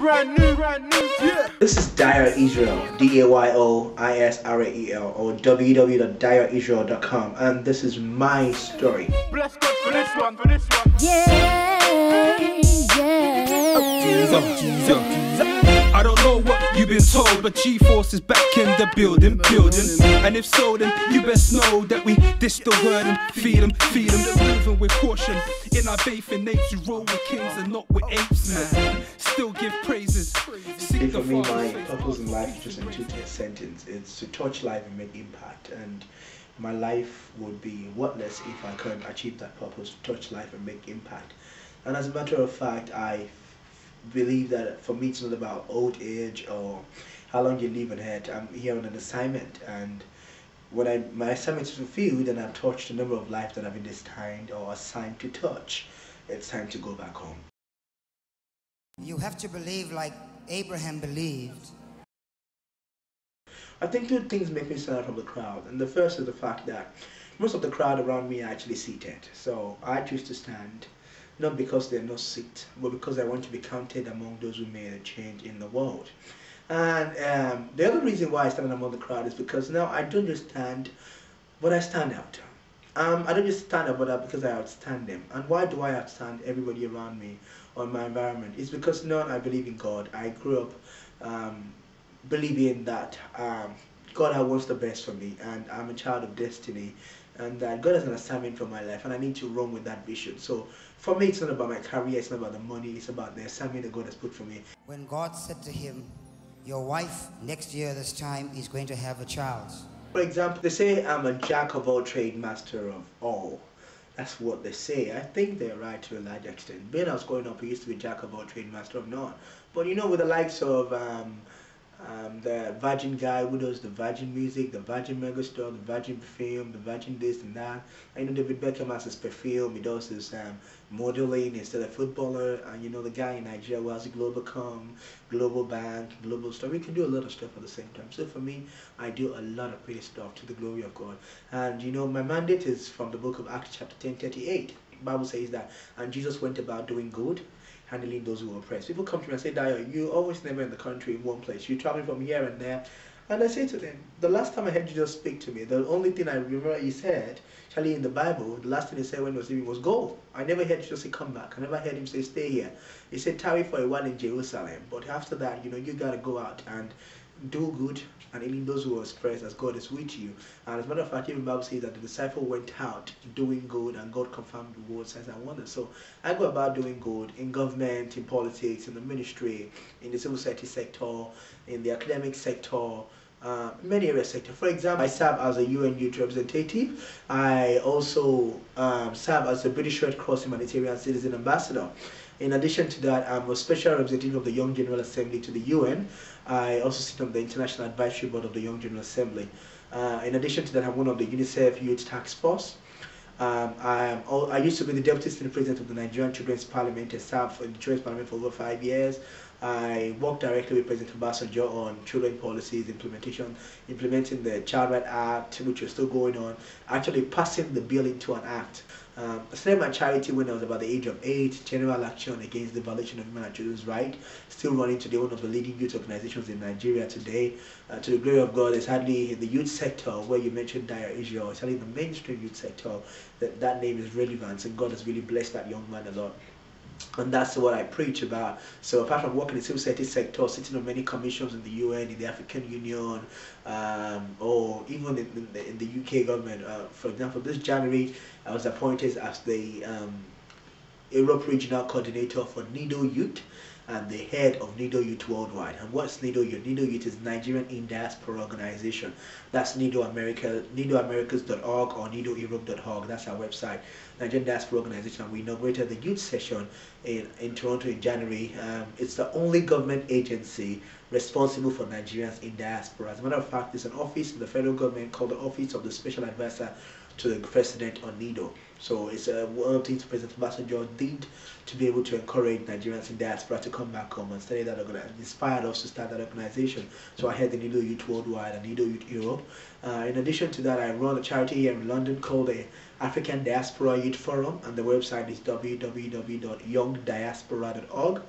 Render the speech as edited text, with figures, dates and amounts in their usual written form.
brand new, yeah. This is Dayo Israel, DAYOISRAEL, or www.dayoisrael.com, and this is my story. Bless God for this one, Yeah, I don't know what you've been told, but G-Force is back in the building. And if so, then you best know that we diss the word and feed them. Moving with caution in our bathing apes. We roll with kings and not with apes, man. Still give praises. For me, my purpose in life is just in two sentences. It's to touch life and make impact. And my life would be worthless if I couldn't achieve that purpose, to touch life and make impact. And as a matter of fact, I believe that for me it's not about old age or how long you live ahead. I'm here on an assignment, and when my assignment is fulfilled and I've touched the number of lives that I've been destined or assigned to touch, it's time to go back home. You have to believe like Abraham believed. I think two things make me stand out from the crowd, and the first is the fact that most of the crowd around me are actually seated, so I choose to stand. Not because they're not sick, but because I want to be counted among those who made a change in the world. And the other reason why I stand among the crowd is because now I don't just stand, but I stand out. I don't just stand out, but because I outstand them. And why do I outstand everybody around me or my environment? It's because, one, I believe in God. I grew up believing that God wants the best for me, and I'm a child of destiny, and that God has an assignment for my life, and I need to run with that vision. So for me, it's not about my career, it's not about the money, it's about the assignment that God has put for me. When God said to him, your wife next year this time is going to have a child. For example, they say I'm a jack of all trade, master of all. That's what they say. I think they're right to a large extent. When I was growing up, I used to be jack of all trade, master of none. But you know, with the likes of the Virgin guy who does the Virgin music, the Virgin megastore, the Virgin perfume, the Virgin this and that. I know David Beckham has his perfume, he does his modeling instead of footballer, and you know the guy in Nigeria who has a Global.com, Global Bank, Global stuff. We can do a lot of stuff at the same time. So for me, I do a lot of pretty stuff to the glory of God. And you know, my mandate is from the book of Acts chapter 10:38. The Bible says that, and Jesus went about doing good, handling those who were oppressed. People come to me and say, Dayo, you always never in the country in one place. You're traveling from here and there. And I say to them, the last time I heard Jesus speak to me, the only thing I remember he said, actually in the Bible, the last thing he said when he was leaving was go. I never heard Jesus say come back. I never heard him say stay here. He said tarry for a while in Jerusalem. But after that, you know, you got to go out and do good and healing those who are oppressed as God is with you. And as a matter of fact, even the Bible says that the disciple went out doing good and God confirmed the word, signs and wonders. So I go about doing good in government, in politics, in the ministry, in the civil society sector, in the academic sector, many areas sector. For example, I serve as a UN Youth Representative. I also serve as a British Red Cross Humanitarian Citizen Ambassador. In addition to that, I'm a special representative of the Young General Assembly to the UN. I also sit on the International Advisory Board of the Young General Assembly. In addition to that, I'm one of the UNICEF Youth Task Force. I used to be the Deputy Senate President of the Nigerian Children's Parliament. I served in the Children's Parliament for over 5 years. I work directly with President Obasanjo on children policies, implementing the Child Right Act, which is still going on, actually passing the bill into an act. I started my charity when I was about the age of 8, General Action Against the Violation of Human and Children's Rights, still running today, one of the leading youth organizations in Nigeria today. To the glory of God, it's hardly in the youth sector where you mentioned Dayo Israel, it's hardly in the mainstream youth sector that name is relevant, and God has really blessed that young man a lot. And that's what I preach about. So apart from working in the civil society sector, sitting on many commissions in the UN, in the African Union, or even in the UK government. For example, this January, I was appointed as the Europe Regional Coordinator for NIDO Youth and the head of NIDO Youth Worldwide. And what's NIDO Youth? NIDO Youth is Nigerian in Diaspora Organization. That's NIDO America, NIDOAmericas.org or NIDOEurope.org. That's our website, Nigerian Diaspora Organization. We inaugurated the youth session in Toronto in January. It's the only government agency responsible for Nigerians in diaspora. As a matter of fact, there's an office in the federal government called the Office of the Special Advisor to the President on NIDO. So it's one of the things President Obasanjo did to be able to encourage Nigerians in diaspora to come back home and study that organization. Inspired us to start that organization. So I had the NIDO Youth Worldwide and NIDO Youth Europe. In addition to that, I run a charity here in London called the African Diaspora Youth Forum, and the website is www.youngdiaspora.org.